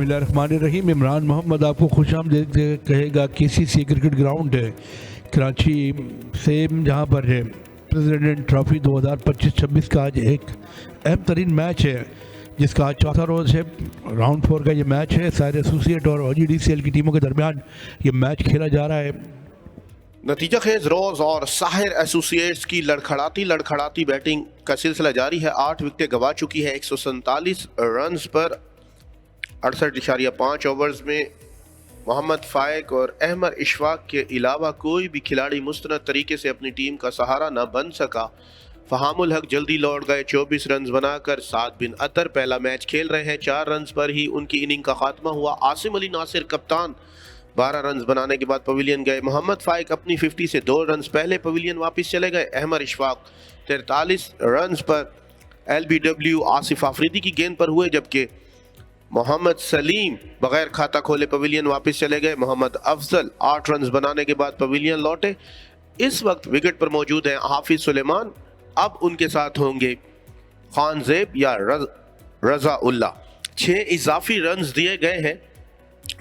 बिस्मिल्लाहिर्रहमानिर्रहीम। इमरान मोहम्मद आपको खुशामदीद कहेगा। KCC क्रिकेट ग्राउंड है कराची से, जहाँ पर है प्रेसिडेंट ट्रॉफी 2025-26 का आज एक अहम तरीन मैच है, जिसका आज चौथा रोज़ है। राउंड 4 का ये मैच है। सारे एसोसिएट और OGDCL की टीमों के दरमियान ये मैच खेला जा रहा है। नतीजा खेज रोज और साहिर एसोसिएट्स की लड़खड़ाती बैटिंग का सिलसिला जारी है। 8 विकेटें गंवा चुकी है 147 रन पर 68.5 ओवर्स में। मोहम्मद फाइक और अहमद इशफाक के अलावा कोई भी खिलाड़ी मुस्तनद तरीके से अपनी टीम का सहारा न बन सका। फहामुल हक जल्दी लौट गए 24 रन बनाकर। साद बिन अतर पहला मैच खेल रहे हैं। 4 रन पर ही उनकी इनिंग का खात्मा हुआ। आसिम अली नासिर कप्तान 12 रन बनाने के बाद पवेलियन गए। मोहम्मद फाइक अपनी 50 से 2 रन पहले पवेलियन वापस चले गए। अहमद इशफाक 43 रन पर LBW आसिफ आफरीदी की गेंद पर हुए, जबकि मोहम्मद सलीम बगैर खाता खोले पवेलियन वापस चले गए। मोहम्मद अफजल 8 रन बनाने के बाद पवेलियन लौटे। इस वक्त विकेट पर मौजूद हैं हाफिज सुलेमान। अब उनके साथ होंगे खान ज़ेब या रजा उल्ला। 6 इजाफी रन दिए गए हैं।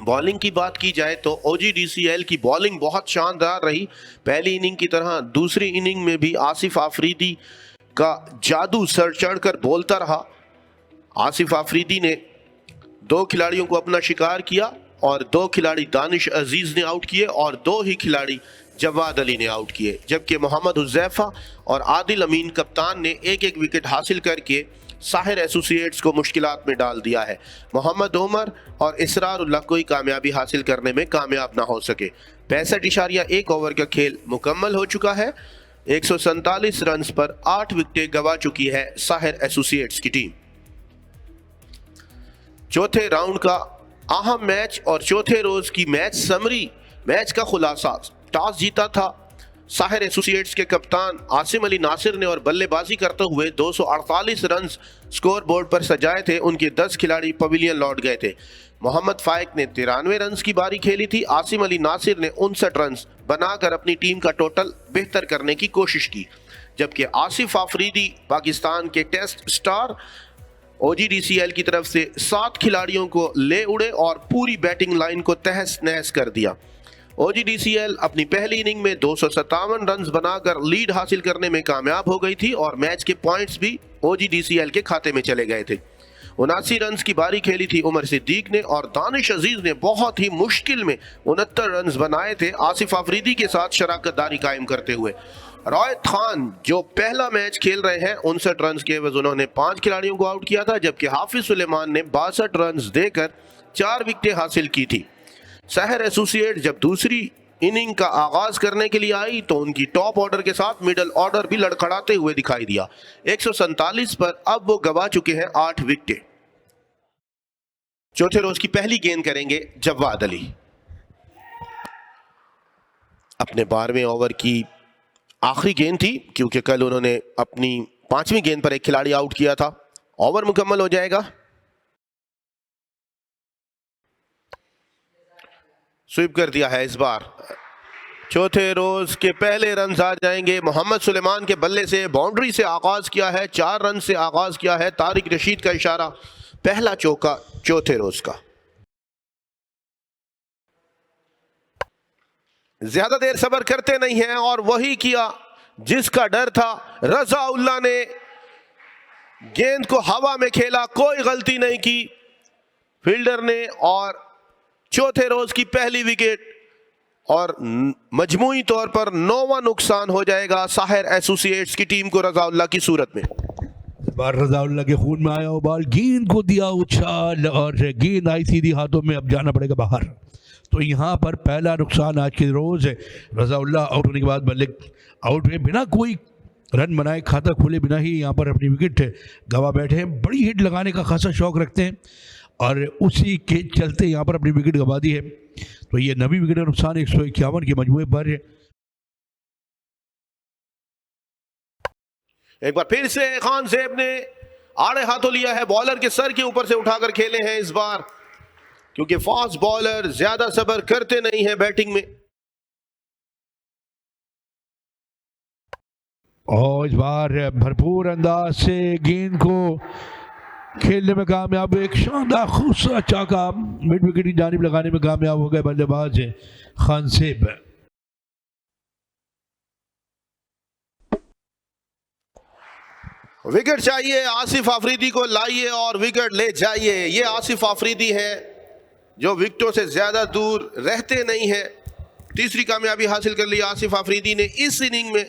बॉलिंग की बात की जाए तो OGDCL की बॉलिंग बहुत शानदार रही। पहली इनिंग की तरह दूसरी इनिंग में भी आसिफ आफरीदी का जादू सर चढ़कर बोलता रहा। आसिफ आफरीदी ने 2 खिलाड़ियों को अपना शिकार किया और 2 खिलाड़ी दानिश अजीज ने आउट किए और 2 ही खिलाड़ी जवाद अली ने आउट किए, जबकि मोहम्मद हुज़ैफा और आदिल अमीन कप्तान ने एक एक विकेट हासिल करके साहिर एसोसिएट्स को मुश्किलात में डाल दिया है। मोहम्मद उमर और इसरारुल्लाह कोई कामयाबी हासिल करने में कामयाब ना हो सके। 65.1 ओवर का खेल मुकम्मल हो चुका है। 147 रन पर 8 विकेटें गंवा चुकी है साहिर एसोसिएट्स की टीम। चौथे राउंड का अहम मैच और चौथे रोज की मैच समरी। मैच का खुलासा। टॉस जीता था साहिर एसोसिएट्स के कप्तान आसिम अली नासिर ने और बल्लेबाजी करते हुए 248 रन स्कोर बोर्ड पर सजाए थे। उनके 10 खिलाड़ी पवेलियन लौट गए थे। मोहम्मद फाइक ने 93 रन की बारी खेली थी। आसिम अली नासिर ने 59 रन बनाकर अपनी टीम का टोटल बेहतर करने की कोशिश की, जबकि आसिफ आफरीदी पाकिस्तान के टेस्ट स्टार OGDCL की तरफ से 7 खिलाड़ियों को ले उड़े और पूरी बैटिंग लाइन को तहस नहस कर दिया। OGDCL अपनी पहली इनिंग में 257 रन बनाकर लीड हासिल करने में कामयाब हो गई थी और मैच के पॉइंट्स भी OGDCL के खाते में चले गए थे। 79 रन की बारी खेली थी उमर सिद्दीक ने और दानिश अजीज ने बहुत ही मुश्किल में 69 रन बनाए थे आसिफ आफरीदी के साथ शराकतदारी कायम करते हुए। रायत खान जो पहला मैच खेल रहे हैं 59 रन के एवज उन्होंने 5 खिलाड़ियों को आउट किया था, जबकि हाफिज सुलेमान ने 62 रन देकर 4 विकेटें हासिल की थी। साहिर एसोसिएट जब दूसरी इनिंग का आगाज करने के लिए आई तो उनकी टॉप ऑर्डर के साथ मिडल ऑर्डर भी लड़खड़ाते हुए दिखाई दिया। 147 पर अब वो गंवा चुके हैं 8 विकेटें। चौथे रोज की पहली गेंद करेंगे जवाद अली। अपने 12वें ओवर की आखिरी गेंद थी, क्योंकि कल उन्होंने अपनी 5वीं गेंद पर एक खिलाड़ी आउट किया था। ओवर मुकम्मल हो जाएगा। स्वीप कर दिया है इस बार। चौथे रोज के पहले रन आ जाएंगे। मोहम्मद सुलेमान के बल्ले से बाउंड्री से आगाज किया है। 4 रन से आगाज किया है। तारिक रशीद का इशारा। पहला चौका चौथे रोज का। ज्यादा देर सब्र करते नहीं हैं और वही किया जिसका डर था। रजा उल्ला ने गेंद को हवा में खेला, कोई गलती नहीं की फील्डर ने और चौथे रोज की पहली विकेट और मजमूई तौर पर 9वां नुकसान हो जाएगा साहिर एसोसिएट्स की टीम को रजा उल्ला की सूरत में। बार रजा उल्ला के खून में आया वो बॉल, गेंद को दिया उछाल और गेंद आई सीधी हाथों में। अब जाना पड़ेगा बाहर। तो यहाँ पर पहला नुकसान आज के रोज है। रजा उल्ला आउट होने के बाद बल्ले आउट हुए बिना कोई रन बनाए, खाता खोले बिना ही यहाँ पर अपनी विकेट गंवा बैठे हैं। बड़ी हिट लगाने का खासा शौक रखते हैं और उसी के चलते यहाँ पर अपनी विकेट गंवा दी है। तो ये 9वीं विकेट का नुकसान 151 के मजमूए पर है। एक बार फिर से खान ज़ेब ने आड़े हाथों लिया है। बॉलर के सर के ऊपर से उठाकर खेले हैं इस बार, क्योंकि फास्ट बॉलर ज्यादा सब्र करते नहीं है बैटिंग में। और इस बार भरपूर अंदाज से गेंद को खेलने में कामयाब, एक शानदार खूबसूरत चौका मिड विकेट की जानिब लगाने में कामयाब हो गए बल्लेबाज खानसेब। विकेट चाहिए, आसिफ आफरीदी को लाइए और विकेट ले जाइए। ये आसिफ आफरीदी है जो विकेटों से ज्यादा दूर रहते नहीं है। तीसरी कामयाबी हासिल कर ली आसिफ आफरीदी ने इस इनिंग में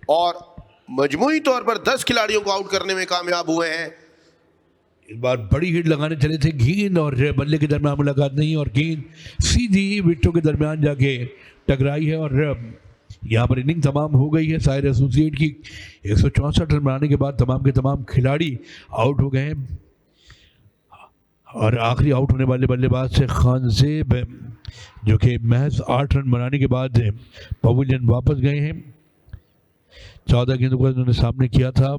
और मजमूई तौर पर 10 खिलाड़ियों को आउट करने में कामयाब हुए हैं। इस बार बड़ी हिट लगाने चले थे, गेंद और बल्ले के दरमियान मुलाकात नहीं और गेंद सीधी विकेटों के दरमियान जाके टकराई है और यहाँ पर इनिंग तमाम हो गई है। साहिर एसोसिएट की 164 रन बनाने के बाद तमाम के तमाम खिलाड़ी आउट हो गए हैं और आखिरी आउट होने वाले बल्लेबाज से खानसेब जो कि महज 8 रन बनाने के बाद पवेलियन वापस गए हैं। 14 गेंदों को उन्होंने सामने किया था।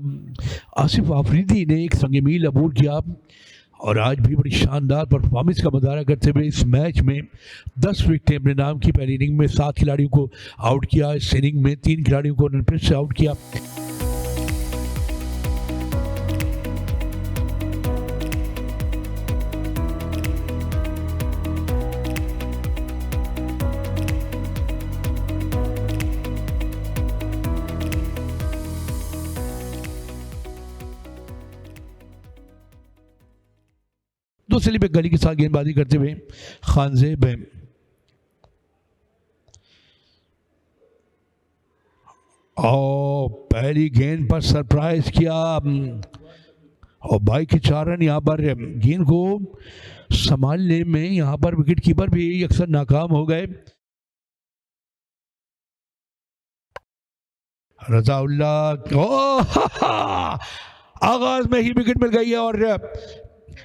आसिफ आफरीदी ने एक संग मील अबूर किया और आज भी बड़ी शानदार परफॉर्मेंस का मुजाहरा करते हुए इस मैच में 10 विकेटें अपने नाम की। पहली इनिंग में 7 खिलाड़ियों को आउट किया, इस इनिंग में 3 खिलाड़ियों को उन्होंने फिर से आउट किया। दूसरी पे गली के साथ गेंदबाजी करते हुए खानसेब और पहली गेंद पर सरप्राइज किया और बाई के 4 रन। यहाँ पर गेंद को संभालने में यहाँ पर विकेट कीपर भी अक्सर नाकाम हो गए। रजाउल्ला आगाज में ही विकेट मिल गई है और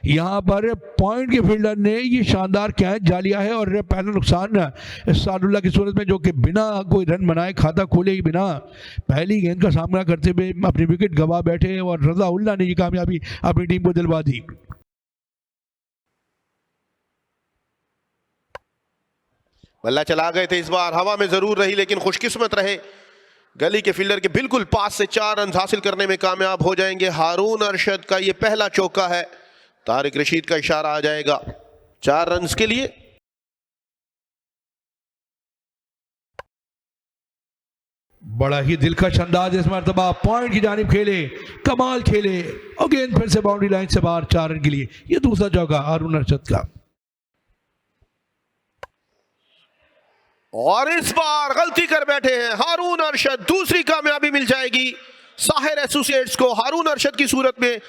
यहाँ पर पॉइंट के फील्डर ने ये शानदार कैच जा लिया है और पहला नुकसान सादुल्ला की सूरत में जो कि बिना कोई रन बनाए, खाता खोले ही बिना पहली गेंद का सामना करते हुए अपनी विकेट गंवा बैठे और रजाउल्ला ने ये कामयाबी अपनी टीम को दिलवा दी। बल्ला चला गए थे, इस बार हवा में जरूर रही लेकिन खुशकिस्मत रहे, गली के फील्डर के बिल्कुल पास से 4 रन हासिल करने में कामयाब हो जाएंगे। हारून अरशद का ये पहला चौका है, तारिक रशीद का इशारा आ जाएगा 4 रन के लिए। बड़ा ही दिलकश अंदाज इस मरतबा पॉइंट की जानिब खेले, कमाल खेले और गेंद फिर से बाउंड्री लाइन से बाहर 4 रन के लिए। ये दूसरा चौका हारून अरशद का और इस बार गलती कर बैठे हैं हारून अरशद। दूसरी कामयाबी मिल जाएगी साहिर एसोसिएट्स को। हारून अरशद की सूरत में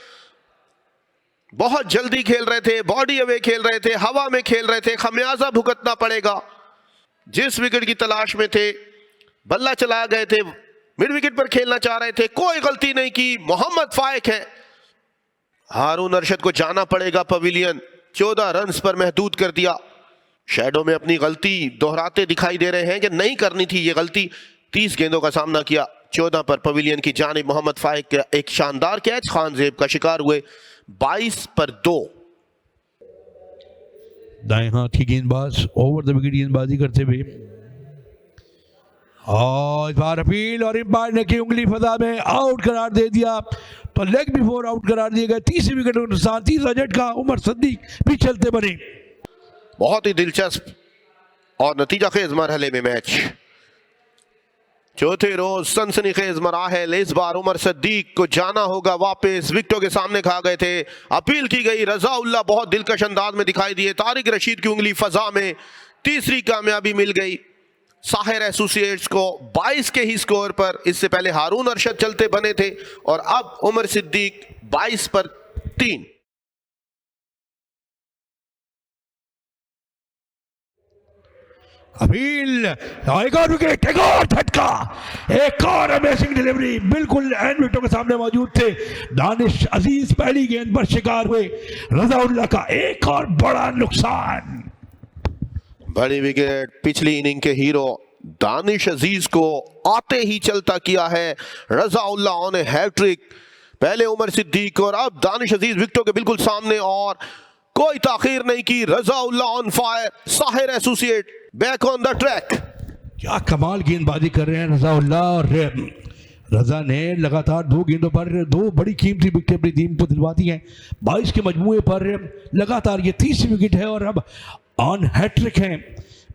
बहुत जल्दी खेल रहे थे, बॉडी अवे खेल रहे थे, हवा में खेल रहे थे, खमियाजा भुगतना पड़ेगा। जिस विकेट की तलाश में थे, बल्ला चला गए थे, मिड विकेट पर खेलना चाह रहे थे, कोई गलती नहीं की। मोहम्मद फाइक है, हारून अरशद को जाना पड़ेगा पवेलियन। 14 रन पर महदूद कर दिया। शैडो में अपनी गलती दोहराते दिखाई दे रहे हैं कि नहीं करनी थी ये गलती। 30 गेंदों का सामना किया, 14 पर पवेलियन की जानिब मोहम्मद फाइक का एक शानदार कैच खानसेब का शिकार हुए। 22 पर 2। दाएं हाथ की गेंदबाज ओवर द विकेट गेंदबाजी करते हुए और इस बार अपील और एम्पायर ने की उंगली फजा में आउट करार दे दिया, तो लेग बिफोर आउट करार दिए गए। तीसरी विकेट के साथ तीसरा झटका उमर सिद्दीक भी चलते बने। बहुत ही दिलचस्प और नतीजा खेज मरहले में मैच। चौथे रोज सनसनीखेज मराहल। इस बार उमर सिद्दीक को जाना होगा वापस, विकेटों के सामने खा गए थे। अपील की गई, रजाउल्ला बहुत दिलकश अंदाज में दिखाई दिए, तारिक रशीद की उंगली फजा में। तीसरी कामयाबी मिल गई साहिर एसोसिएट्स को 22 के ही स्कोर पर। इससे पहले हारून अरशद चलते बने थे और अब उमर सिद्दीक 22 पर 3। अपील, एक और विकेट, एक और झटका, एक और अमेजिंग डिलीवरी, बिल्कुल एंड विकेटों के सामने मौजूद थे। दानिश अजीज पहली गेंद पर शिकार हुए, रजाउल्ला का एक और बड़ा नुकसान। बड़ी विकेट पिछली इनिंग के हीरो दानिश अजीज को आते ही चलता किया है रजाउल्ला ऑन ए हैट्रिक। पहले उमर सिद्दीक और अब दानिश अजीज विकेटों के बिल्कुल सामने और कोई ताखीर नहीं की। Razaullah on fire, Sahir associate back on the track. क्या कमाल गेंदबाजी कर रहे हैं रजाउल्ला और रजा ने लगातार 2 गेंदों पर 2 बड़ी कीमती विकेट अपनी टीम को दिलवाती हैं। 22 के मजमूए पर लगातार ये 30 विकेट है और अब ऑन हैट्रिक हैं।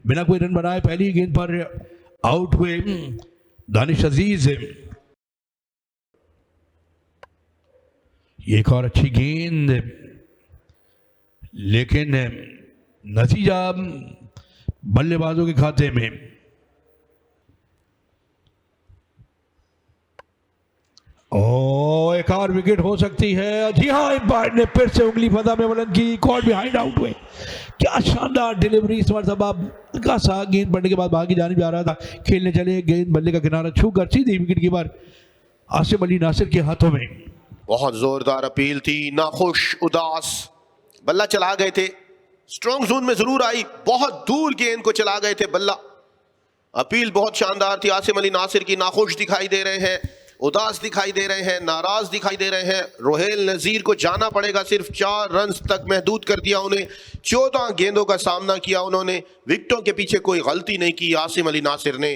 बिना कोई रन बनाए पहली गेंद पर आउट हुए दानिश अजीज। ये एक और अच्छी गेंद, लेकिन नतीजा बल्लेबाजों के खाते में। ओ, एक और विकेट हो सकती है। जी हाँ, एम्पायर ने फिर से उंगली फजा में बुलंद की, कॉल बिहाइंड आउट हुए। क्या शानदार डिलीवरी इस मरतबा। हल्का सा गेंद पड़ने के बाद भागी जाने जा रहा था, खेलने चले, गेंद बल्ले का किनारा छूकर सीधी विकेट कीपर आसिम अली नासिर के हाथों में। बहुत जोरदार अपील थी, नाखुश, उदास, बल्ला चला गए थे, स्ट्रॉन्ग जोन में जरूर आई, बहुत दूर गेंद को चला गए थे बल्ला। अपील बहुत शानदार थी। आसिम अली नासिर की नाखुश दिखाई दे रहे हैं, उदास दिखाई दे रहे हैं, नाराज दिखाई दे रहे हैं। रोहेल नजीर को जाना पड़ेगा, सिर्फ 4 रन तक महदूद कर दिया उन्हें। 14 गेंदों का सामना किया उन्होंने, विकेटों के पीछे कोई गलती नहीं की आसिम अली नासिर ने।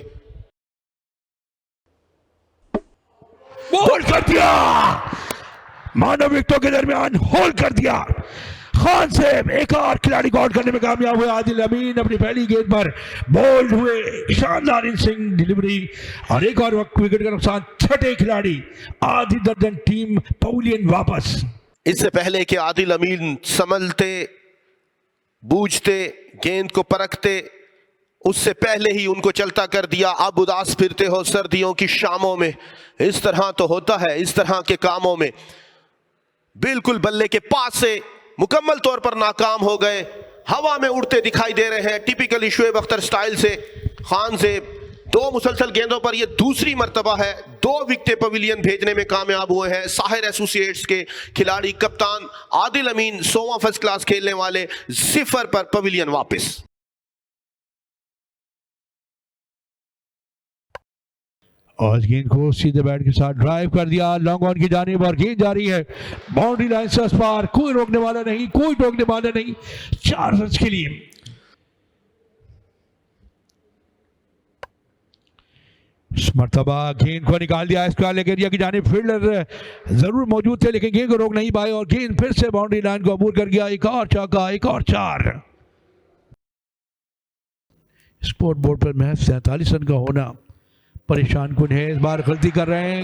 होल्ड कर दिया, मानव विकेटों के दरमियान होल्ड कर दिया। खान से एक और खिलाड़ी को आउट करने में कामयाब हुए आदिल अमीन। अपनी पहली गेंद पर बोल्ड हुए, शानदार इनिंग डिलीवरी और एक और विकेट का नुकसान। 6ठे खिलाड़ी, आधी दर्जन टीम पवेलियन वापस। इससे पहले कि आदिल अमीन संभलते, बूझते, गेंद को परखते, उससे पहले ही उनको चलता कर दिया। अब उदास फिरते हो सर्दियों की शामों में, इस तरह तो होता है इस तरह के कामों में। बिल्कुल बल्ले के पास से मुकम्मल तौर पर नाकाम हो गए, हवा में उड़ते दिखाई दे रहे हैं टिपिकली शुएब अख्तर स्टाइल से। खान से 2 मुसलसल गेंदों पर यह दूसरी मर्तबा है 2 विकेटें पवेलियन भेजने में कामयाब हुए हैं साहिर एसोसिएट्स के खिलाड़ी। कप्तान आदिल अमीन 100वां फर्स्ट क्लास खेलने वाले 0 पर पवेलियन वापस। और गेंद को सीधे बैट के साथ ड्राइव कर दिया लॉन्ग ऑन की जानिब और गेंद जारी है बाउंड्री लाइन से उस पार। कोई रोकने वाला नहीं, कोई टोकने वाला नहीं। 4 रन के लिए इस मर्तबा गेंद को निकाल दिया स्क्वायर लेग एरिया की जानिब। फील्डर जरूर मौजूद थे लेकिन गेंद को रोक नहीं पाए और गेंद फिर से बाउंड्री लाइन को अबूर कर गया। एक और चौका, एक और 4। स्कोर बोर्ड पर महज 47 रन का होना परेशान कुन है। इस बार गलती कर रहे हैं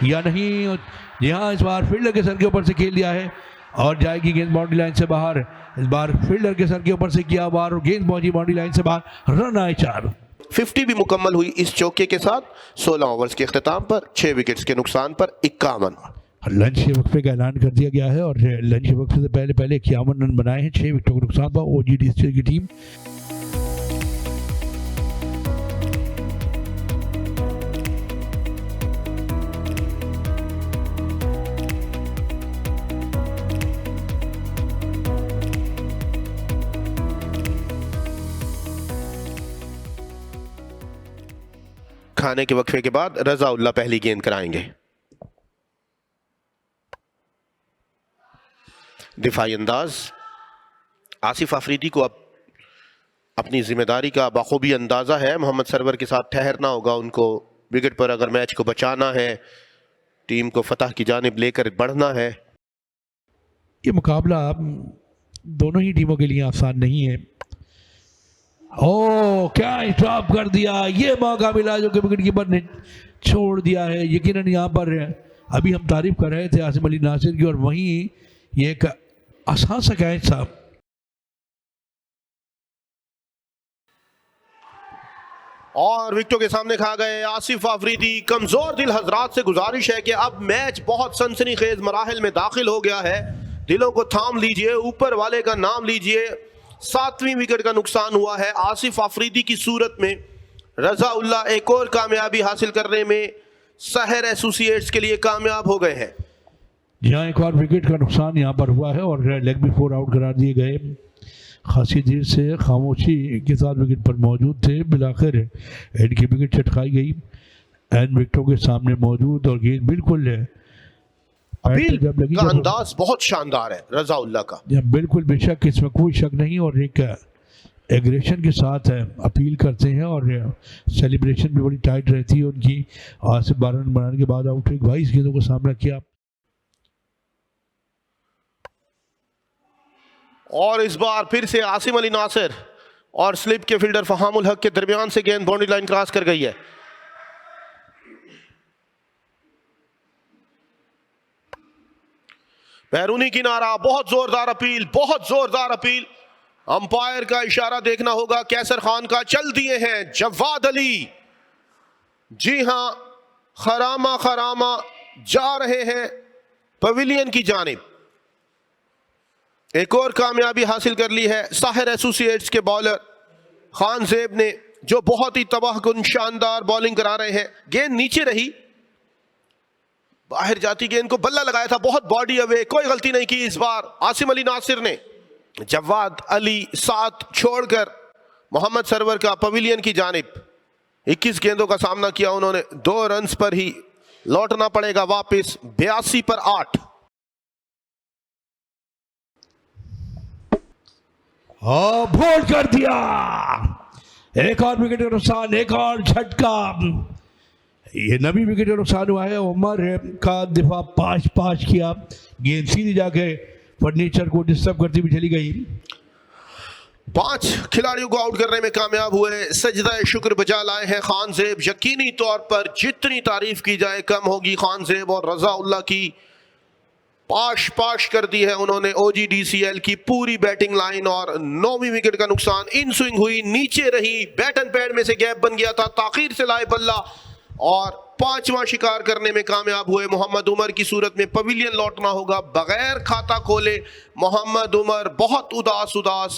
या नहीं? यहाँ इस बार फील्डर के सर के ऊपर से खेल दिया है और जाएगी गेंद बाउंड्री लाइन से बाहर। इस बार फील्डर के सर के ऊपर से किया बार और गेंद पहुंची बाउंड्री लाइन से बाहर। रन आए 4। 50 भी मुकम्मल हुई इस चौके के साथ। 16 ओवर्स के अख्ताम पर 6 विकेट्स के नुकसान पर 51। लंच के वक्फे का ऐलान कर दिया गया है और लंच के वक्फे से पहले 51 रन बनाए हैं 6 विकेटों के नुकसान पर ओजीडी की टीम। खाने के वक्फे के बाद रजाउल्लाह पहली गेंद कराएंगे। दिफाई अंदाज, आसिफ आफरीदी को अब अपनी जिम्मेदारी का बखूबी अंदाजा है। मोहम्मद सरवर के साथ ठहरना होगा उनको विकेट पर अगर मैच को बचाना है, टीम को फतह की जानिब लेकर बढ़ना है। ये मुकाबला दोनों ही टीमों के लिए आसान नहीं है। ओ, क्या स्टॉप कर दिया। ये मौका मिला जो कि विकेट कीपर ने छोड़ दिया है। यकीनन यहाँ पर अभी हम तारीफ कर रहे थे आसिम अली नासिर की और वहीं ये एक आसान सा कैच था। और विकेटों के सामने खा गए आसिफ आफरीदी। कमजोर दिल हजरात से गुजारिश है कि अब मैच बहुत सनसनीखेज मराहिल में दाखिल हो गया है। दिलों को थाम लीजिए, ऊपर वाले का नाम लीजिए। 7वीं विकेट का नुकसान हुआ है आसिफ आफरीदी की सूरत में। रजाउल्लाह एक और कामयाबी हासिल करने में साहिर एसोसिएट्स के लिए कामयाब हो गए हैं। यहाँ एक और विकेट का नुकसान यहाँ पर हुआ है और लेग भी 4 आउट करार दिए गए। खासी देर से खामोशी के साथ विकेट पर मौजूद थे, बिलाखिर इनकी विकेट चटकाई गई। एन विकेटों के सामने मौजूद और गेंद बिल्कुल का अंदाज बहुत शानदार है रजाउल्लाह का। बिल्कुल बेशक, इसमें कोई शक नहीं। और एक एग्रेशन के साथ अपील करते हैं और सेलिब्रेशन भी बड़ी टाइट रहती है उनकी। आज से 12 रन बनाने के बाद आउट हुए, 22 गेंदों का सामना किया। और इस बार फिर से आसिम अली नासिर और स्लिप के फील्डर फहामुल हक के दरमियान से गेंद बाउंड्री लाइन क्रॉस कर गई है। बैरूनी किनारा, बहुत जोरदार अपील, बहुत जोरदार अपील। अंपायर का इशारा देखना होगा कैसर खान का। चल दिए हैं जवाद अली, जी हां, खरामा खरामा जा रहे हैं पवेलियन की जानिब। एक और कामयाबी हासिल कर ली है साहिर एसोसिएट्स के बॉलर खान जेब ने, जो बहुत ही तबाहकुन शानदार बॉलिंग करा रहे हैं। गेंद नीचे रही, बाहर जाती गेंद को बल्ला लगाया था, बहुत बॉडी अवे, कोई गलती नहीं की इस बार आसिम अली नासिर ने। जवाद अली साथ छोड़कर मोहम्मद सरवर का पवेलियन की जानिब। 21 गेंदों का सामना किया उन्होंने, 2 रन्स पर ही लौटना पड़ेगा वापस। 82 पर 8। बोल्ड कर दिया, एक और विकेट का नुकसान, एक और झटका। ये नवी विकेट का नुकसान हुआ है। उमर का दिफा पाश किया, गेंद सीधी जाके फर्नीचर को डिस्टर्ब करती हुई चली गई। 5 खिलाड़ियों को आउट करने में कामयाब हुए। सजदा शुक्र बजा लाए हैं खान जेब। यकीनी तौर पर जितनी तारीफ की जाए कम होगी खान जेब और रजा उल्लाह की। पाश कर दी है उन्होंने OGDCL की पूरी बैटिंग लाइन। और 9वीं विकेट का नुकसान, इन स्विंग हुई, नीचे रही, बैट एंड पैड में से गैप बन गया था, ताखीर से लाए बल्ला और 5वां शिकार करने में कामयाब हुए। मोहम्मद उमर की सूरत में पवेलियन लौटना होगा बगैर खाता खोले। मोहम्मद उमर बहुत उदास,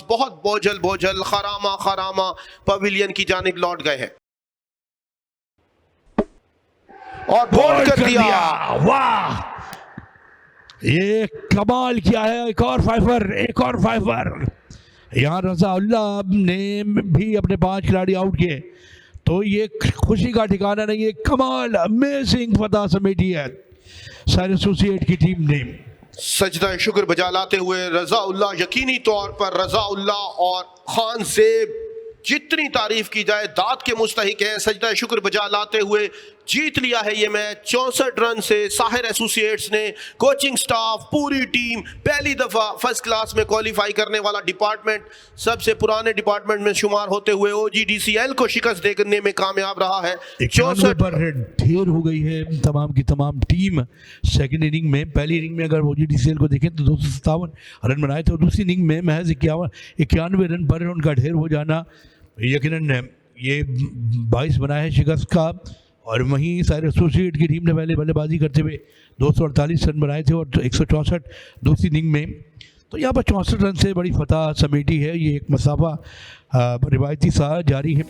बहुत बोझल, खरामा पवेलियन की जानिब लौट गए हैं और बोल्ड कर दिया। वाह, ये कमाल किया है। एक और फाइफर। यहाँ रजा उल्लाह ने भी अपने 5 खिलाड़ी आउट किए, तो ये खुशी का ठिकाना नहीं है। कमाल, अमेजिंग फतह समेटी है साइर एसोसिएट की टीम ने। सजदा शुक्र बजा लाते हुए रजा उल्लाह, यकीनी तौर पर रजा उल्लाह और खान जेब जितनी तारीफ की जाए दाद के मुस्तहिक हैं। सजदा शुक्र बजा लाते हुए जीत लिया है ये मैच 64 रन से। साहिर एसोसिएट्स ने, कोचिंग स्टाफ, पूरी टीम, पहली दफा फर्स्ट क्लास में क्वालिफाई करने वाला डिपार्टमेंट, सबसे पुराने डिपार्टमेंट में शुमार होते हुए OGDCL को शिकस्त देने में कामयाब रहा है। 64 पर ढेर हो गई है तमाम की तमाम टीम। सेकंड इनिंग में, पहली इनिंग में अगर OGDCL को देखें तो 257 रन बनाए थे और दूसरी इनिंग में महज 91 रन पर उनका ढेर हो जाना यकीनन ये 22 बना है शिकस्त का। और वहीं साइर एसोसिएट की टीम ने पहले बल्लेबाजी करते हुए 248 रन बनाए थे और 164 दूसरी इनिंग में। तो यहाँ पर 64 रन से बड़ी फतह समेटी है। ये एक मसाफा रिवायती सा जारी है।